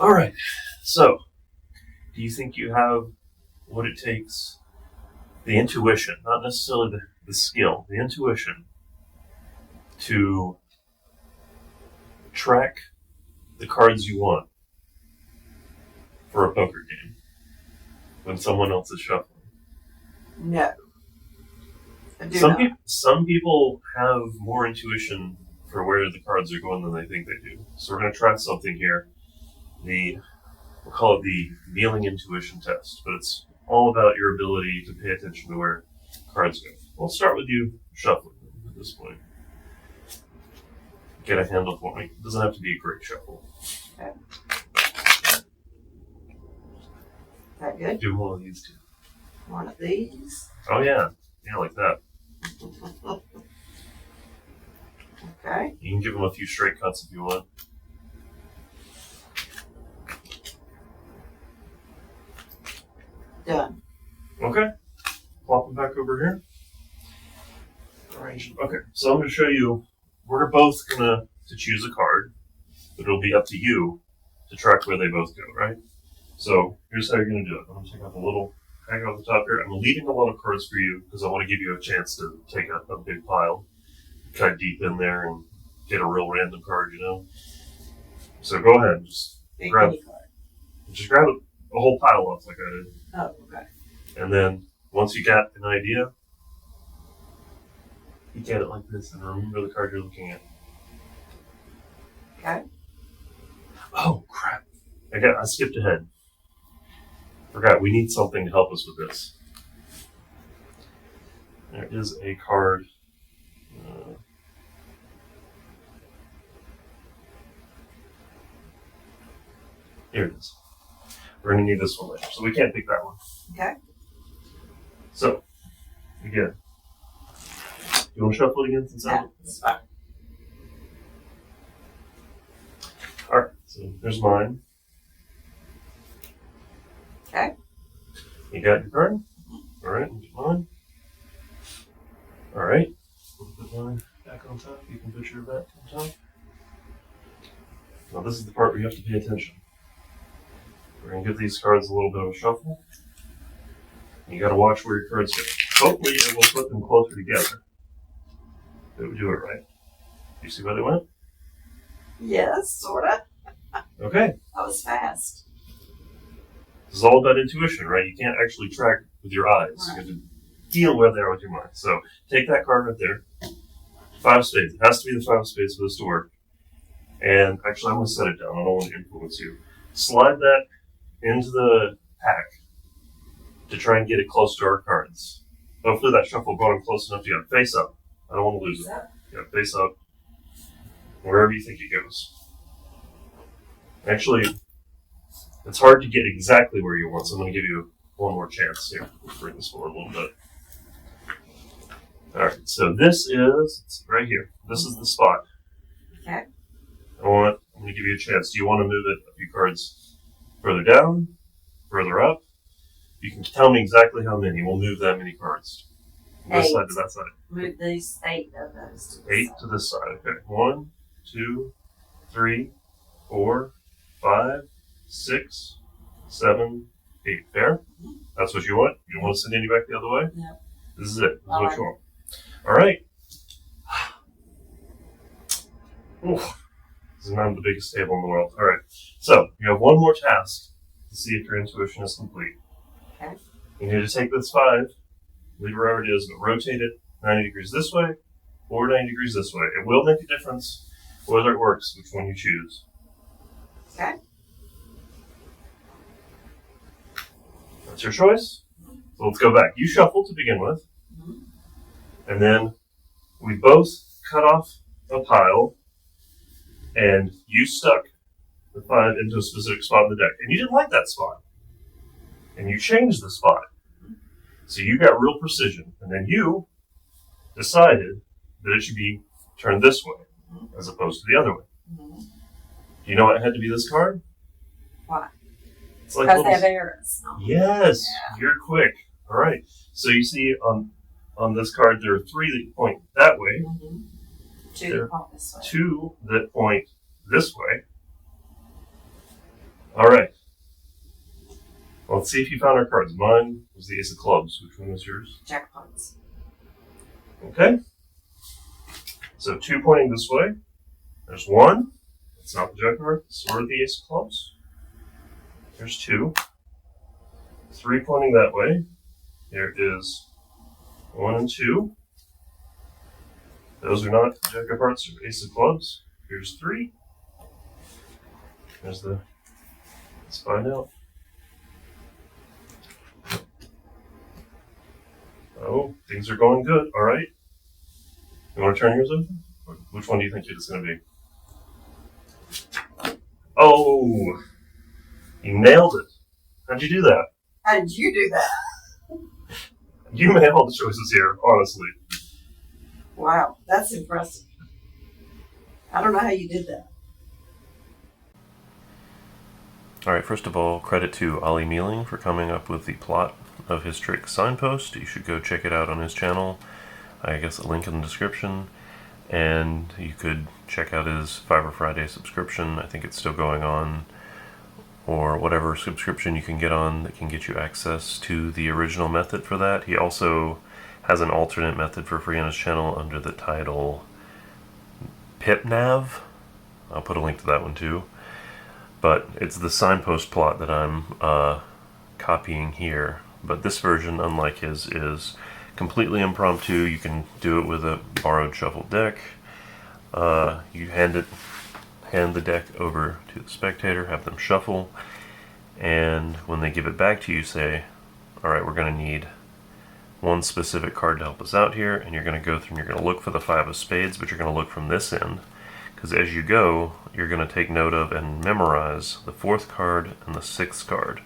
All right. So, do you think you have what it takes? The intuition, not necessarily the skill, the intuition to track the cards you want for a poker game when someone else is shuffling? No. I do not. Some people have more intuition for where the cards are going than they think they do. So we're going to try something here. We'll call it the kneeling intuition test, but it's all about your ability to pay attention to where cards go. We'll start with you shuffling at this point. Get a handle for me. It doesn't have to be a great shuffle. Okay. Is that good? Do one of these two. One of these? Oh yeah. Yeah, like that. Okay. You can give them a few straight cuts if you want. Done. Okay. Plop them back over here. Arrange them. Okay, so I'm going to show you. We're both going to choose a card, but it'll be up to you to track where they both go, right? So here's how you're going to do it. I'm going to take out the little hang off the top here. I'm leaving a lot of cards for you because I want to give you a chance to take a big pile, cut deep in there, and get a real random card, you know? So go ahead and just grab a whole pile off like I did. Oh, okay. And then once you got an idea, peek at it like this and remember the card you're looking at. Okay. Oh, crap. I skipped ahead. Forgot, we need something to help us with this. There is a card. Here it is. We're going to need this one later, so we can't pick that one. Okay. So, again, you want to shuffle it again? That's fine. Alright, so there's mine. Okay. You got your card? Alright, mine. Alright, put mine back on top. You can put your back on top. Now this is the part where you have to pay attention. We're going to give these cards a little bit of a shuffle. You got to watch where your cards go. Hopefully it will put them closer together. They would do it right. You see where they went? Yes, sort of. Okay. That was fast. This is all about intuition, right? You can't actually track with your eyes. Right. You have to feel where they are with your mind. So take that card right there. 5 spades. It has to be the 5 spades for this to work. And actually, I'm going to set it down. I don't want to influence you. Slide that into the pack to try and get it close to our cards. Hopefully that shuffle brought them close enough. You got to face up. I don't want to lose it. You got to face up wherever you think it goes. Actually, it's hard to get exactly where you want, so I'm going to give you one more chance here. Let's bring this forward a little bit. All right, so this is, it's right here. This is the spot. Okay. I'm going to give you a chance. Do you want to move it a few cards further down, further up? You can tell me exactly how many. We'll move that many cards. From this side to that side. Move these 8 of those. 8 to this side. Okay. 1, 2, 3, 4, 5, 6, 7, 8. Fair? Mm-hmm. That's what you want? You don't want to send any back the other way? Yep. This is it. This is what you want. All right. Oof. This is not the biggest table in the world. All right. So you have one more task to see if your intuition is complete. Okay. You need to take this 5, leave it wherever it is, but rotate it 90 degrees this way or 90 degrees this way. It will make a difference whether it works, which one you choose. Okay. That's your choice. So let's go back. You shuffle to begin with. Mm-hmm. And then we both cut off a pile and you stuck the 5 into a specific spot in the deck. And you didn't like that spot. And you changed the spot. So you got real precision. And then you decided that it should be turned this way as opposed to the other way. Mm-hmm. Do you know what had to be this card? Why? It's like because they have arrows. Yes, yeah. You're quick. All right. So you see on this card there are 3 that point that way. Mm-hmm. 2 that point this way. 2 that point this way. All right. Let's see if you found our cards. Mine was the Ace of Clubs. Which one was yours? Jack of Hearts. Okay. So 2 pointing this way. There's 1. It's not the Jack of Hearts or the Ace of Clubs. There's 2. 3 pointing that way. There is 1 and 2. Those are not Jack of Hearts or Ace of Clubs. Here's 3. There's the. Let's find out. Oh, things are going good. All right. You want to turn yours over? Or which one do you think it's going to be? Oh, you nailed it. How'd you do that? How did you do that? You made all the choices here, honestly. Wow, that's impressive. I don't know how you did that. All right, first of all, credit to Ollie Mealing for coming up with the plot of his trick Signpost. You should go check it out on his channel. I guess a link in the description. And you could check out his Fiverr Friday subscription. I think it's still going on. Or whatever subscription you can get on that can get you access to the original method for that. He also has an alternate method for free on his channel under the title PipNav. I'll put a link to that one too. But it's the Signpost plot that I'm copying here. But this version, unlike his, is completely impromptu. You can do it with a borrowed shuffled deck. You hand the deck over to the spectator, have them shuffle, and when they give it back to you, say, all right, we're going to need one specific card to help us out here, and you're going to go through and you're going to look for the 5 of spades, but you're going to look from this end, because as you go, you're going to take note of and memorize the 4th card and the 6th card.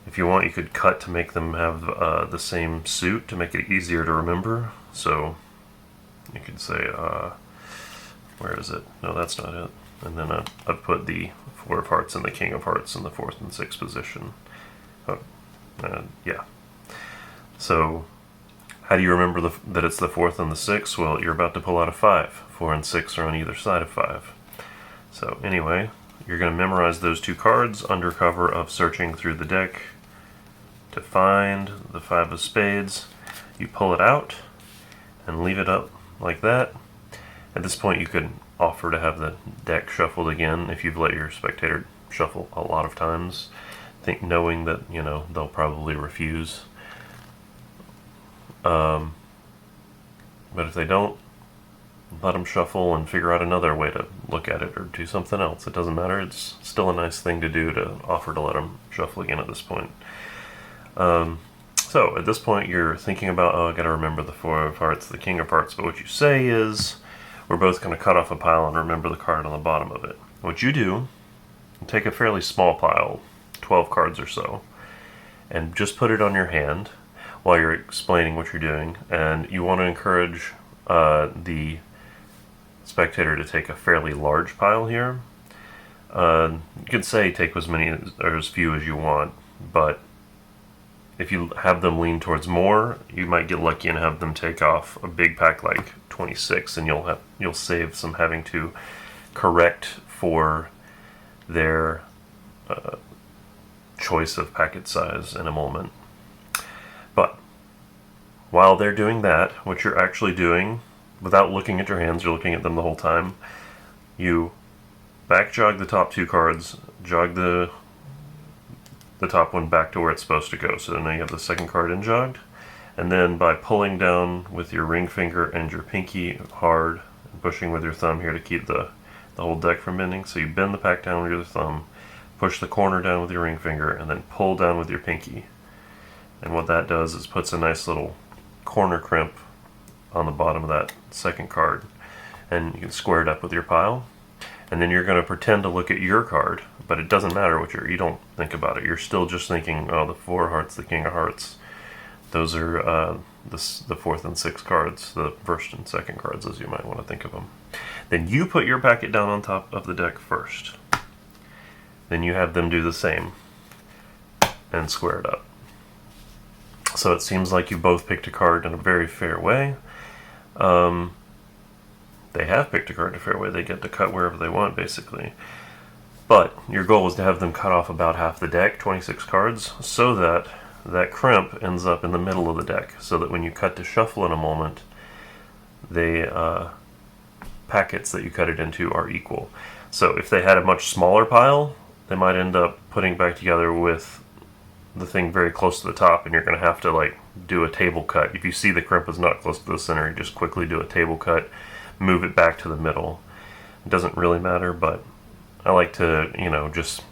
If you want, you could cut to make them have the same suit to make it easier to remember. So you could say, where is it? No, that's not it. And then I've put the 4 of hearts and the King of Hearts in the 4th and 6th position. Yeah. So how do you remember that it's the 4th and the 6th? Well, you're about to pull out a 5. 4 and 6 are on either side of 5. So anyway, you're going to memorize those 2 cards under cover of searching through the deck to find the 5 of spades. You pull it out and leave it up like that. At this point, you could offer to have the deck shuffled again if you've let your spectator shuffle a lot of times, knowing that, you know, they'll probably refuse. But if they don't, let them shuffle and figure out another way to look at it or do something else. It doesn't matter. It's still a nice thing to do to offer to let them shuffle again at this point. So at this point, you're thinking about, oh, I got to remember the 4 of hearts, the King of Hearts. But what you say is, we're both going to cut off a pile and remember the card on the bottom of it. What you do, take a fairly small pile, 12 cards or so, and just put it on your hand while you're explaining what you're doing. And you want to encourage the spectator to take a fairly large pile here. You could say take as many or as few as you want, but if you have them lean towards more, you might get lucky and have them take off a big pack like 26, and you'll save some having to correct for their choice of packet size in a moment. But while they're doing that, what you're actually doing, without looking at your hands, you're looking at them the whole time, you back jog the top 2 cards, jog the top one back to where it's supposed to go. So now you have the 2nd card in jogged, and then by pulling down with your ring finger and your pinky hard, and pushing with your thumb here to keep the whole deck from bending. So you bend the pack down with your thumb, push the corner down with your ring finger, and then pull down with your pinky. And what that does is puts a nice little corner crimp on the bottom of that 2nd card, and you can square it up with your pile. And then you're going to pretend to look at your card, but it doesn't matter what you don't think about it. You're still just thinking, oh, the 4 of hearts, the King of Hearts. Those are the 4th and 6th cards, the 1st and 2nd cards, as you might want to think of them. Then you put your packet down on top of the deck first. Then you have them do the same and square it up. So it seems like you both picked a card in a very fair way. They have picked a card in a fair way. They get to cut wherever they want, basically. But your goal is to have them cut off about half the deck, 26 cards, so that that crimp ends up in the middle of the deck, so that when you cut to shuffle in a moment, the packets that you cut it into are equal. So if they had a much smaller pile, they might end up putting it back together with the thing very close to the top, and you're going to have to like do a table cut. If you see the crimp is not close to the center, you just quickly do a table cut, move it back to the middle. It doesn't really matter, but I like to, just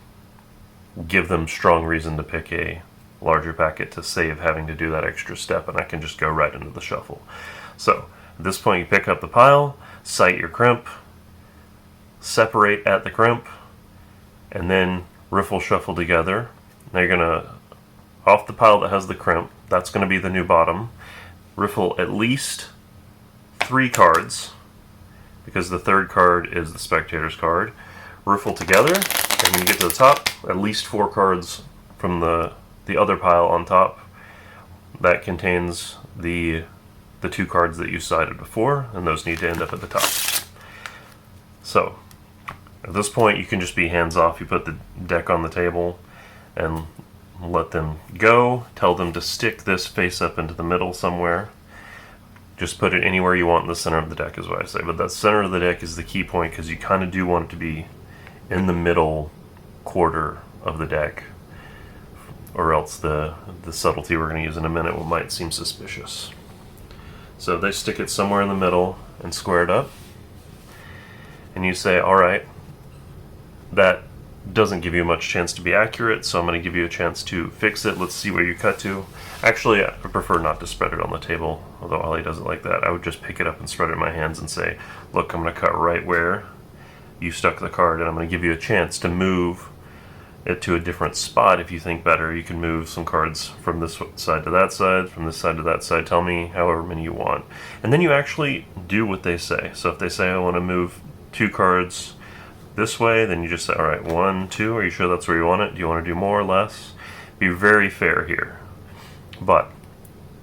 give them strong reason to pick a larger packet to save having to do that extra step, and I can just go right into the shuffle. So at this point, you pick up the pile, sight your crimp, separate at the crimp, and then riffle shuffle together. Now you're gonna, off the pile that has the crimp, that's gonna be the new bottom, riffle at least 3 cards, because the third card is the spectator's card. Riffle together, and when you get to the top, at least 4 cards from the other pile on top that contains the 2 cards that you sided before, and those need to end up at the top. So at this point, you can just be hands off. You put the deck on the table and let them go. Tell them to stick this face up into the middle somewhere. Just put it anywhere you want in the center of the deck is what I say. But that center of the deck is the key point, because you kind of do want it to be in the middle quarter of the deck, or else the subtlety we're going to use in a minute might seem suspicious. So they stick it somewhere in the middle and square it up, and you say, alright, that doesn't give you much chance to be accurate, so I'm going to give you a chance to fix it. Let's see where you cut to. Actually, I prefer not to spread it on the table, although Ollie doesn't like that. I would just pick it up and spread it in my hands and say, look, I'm going to cut right where you stuck the card, and I'm going to give you a chance to move it to a different spot. If you think better, you can move some cards from this side to that side, from this side to that side. Tell me however many you want. And then you actually do what they say. So if they say, I want to move 2 cards this way, then you just say, all right, 1, 2, are you sure that's where you want it? Do you want to do more or less? Be very fair here. But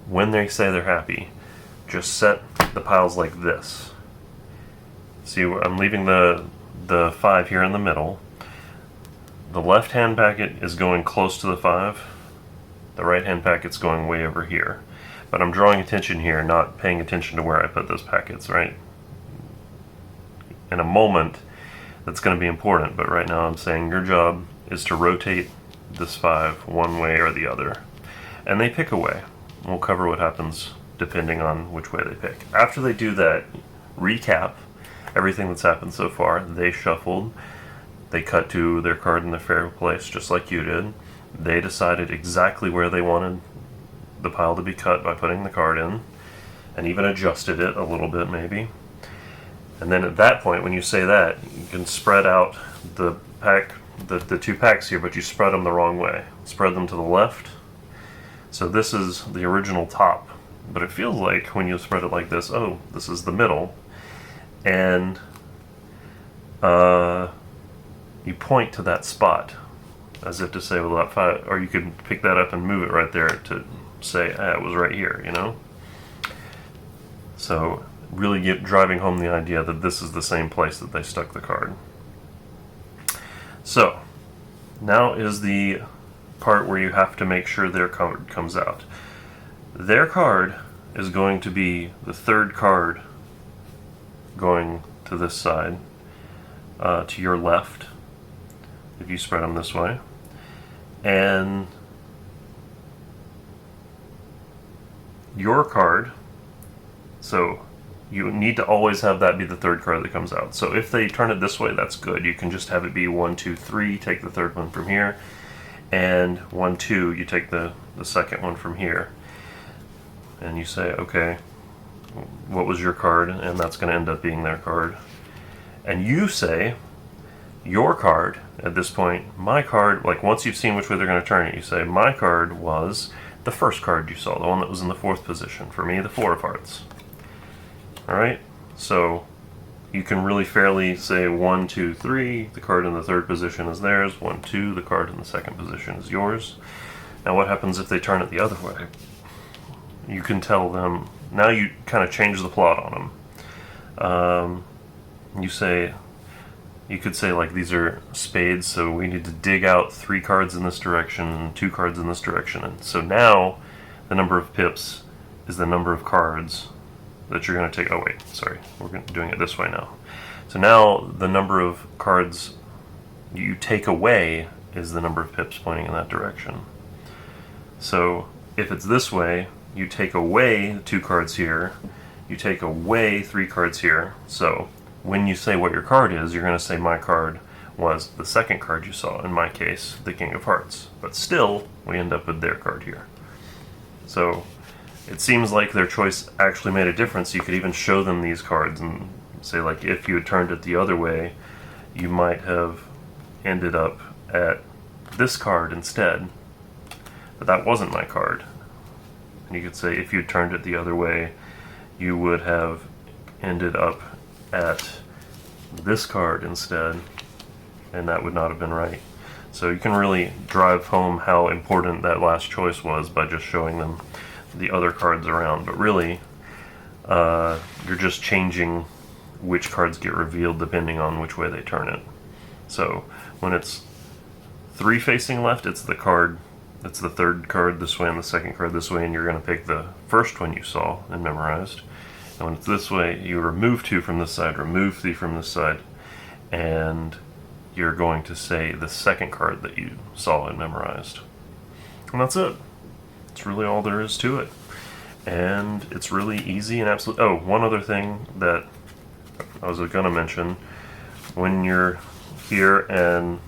when they say they're happy, just set the piles like this. See, I'm leaving the 5 here in the middle. The left hand packet is going close to the 5. The right hand packet's going way over here. But I'm drawing attention here, not paying attention to where I put those packets, right? In a moment, that's going to be important, but right now I'm saying your job is to rotate this 5 one way or the other. And they pick a way. We'll cover what happens depending on which way they pick. After they do that, recap everything that's happened so far. They shuffled. They cut to their card in the fair place, just like you did. They decided exactly where they wanted the pile to be cut by putting the card in, and even adjusted it a little bit maybe. And then at that point, when you say that, you can spread out the pack, the 2 packs here, but you spread them the wrong way. Spread them to the left. So this is the original top, but it feels like when you spread it like this, oh, this is the middle. And you point to that spot as if to say, well, that 5, or you could pick that up and move it right there to say, it was right here, So really driving home the idea that this is the same place that they stuck the card. So now is the part where you have to make sure their card comes out. Their card is going to be the 3rd card going to this side, to your left, if you spread them this way. And your card, so you need to always have that be the 3rd card that comes out. So if they turn it this way, that's good. You can just have it be 1, 2, 3, take the 3rd one from here, and 1, 2, you take the 2nd one from here. And you say, okay, what was your card? And that's going to end up being their card. And you say, your card, at this point, my card, like once you've seen which way they're going to turn it, you say, my card was the first card you saw, the one that was in the 4th position. For me, the 4 of hearts. Alright, so you can really fairly say 1, 2, 3, the card in the 3rd position is theirs, 1, 2, the card in the 2nd position is yours. Now what happens if they turn it the other way? You can tell them, now you kind of change the plot on them. You say, you could say like these are spades, so we need to dig out 3 cards in this direction and 2 cards in this direction. And so now the number of pips is the number of cards that you're going to take. Oh wait, sorry, we're doing it this way now. So now the number of cards you take away is the number of pips pointing in that direction. So if it's this way, you take away 2 cards here, you take away 3 cards here. So when you say what your card is, you're going to say my card was the second card you saw, in my case, the King of Hearts. But still, we end up with their card here. So it seems like their choice actually made a difference. You could even show them these cards and say, like, if you had turned it the other way, you might have ended up at this card instead. But that wasn't my card. And you could say, if you turned it the other way, you would have ended up at this card instead, and that would not have been right. So you can really drive home how important that last choice was by just showing them the other cards around. But really, you're just changing which cards get revealed depending on which way they turn it. So when it's 3 facing left, it's the card, it's the third card this way and the second card this way, and you're going to pick the first one you saw and memorized. And when it's this way, you remove 2 from this side, remove 3 from this side, and you're going to say the second card that you saw and memorized. And that's it. It's really all there is to it. And it's really easy and absolute. Oh, one other thing that I was going to mention. When you're here and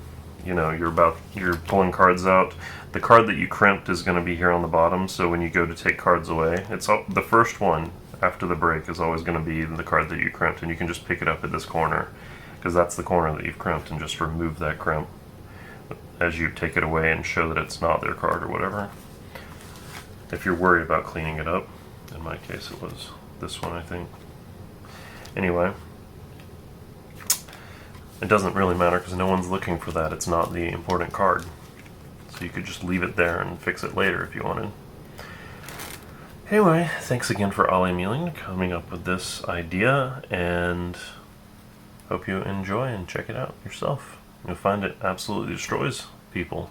you're pulling cards out, the card that you crimped is going to be here on the bottom. So when you go to take cards away, it's the first one after the break is always going to be the card that you crimped, and you can just pick it up at this corner because that's the corner that you've crimped, and just remove that crimp as you take it away and show that it's not their card or whatever. If you're worried about cleaning it up, in my case it was this one, I think. Anyway, it doesn't really matter because no one's looking for that. It's not the important card. So you could just leave it there and fix it later if you wanted. Anyway, thanks again for Ollie Mealing coming up with this idea, and hope you enjoy and check it out yourself. You'll find it absolutely destroys people.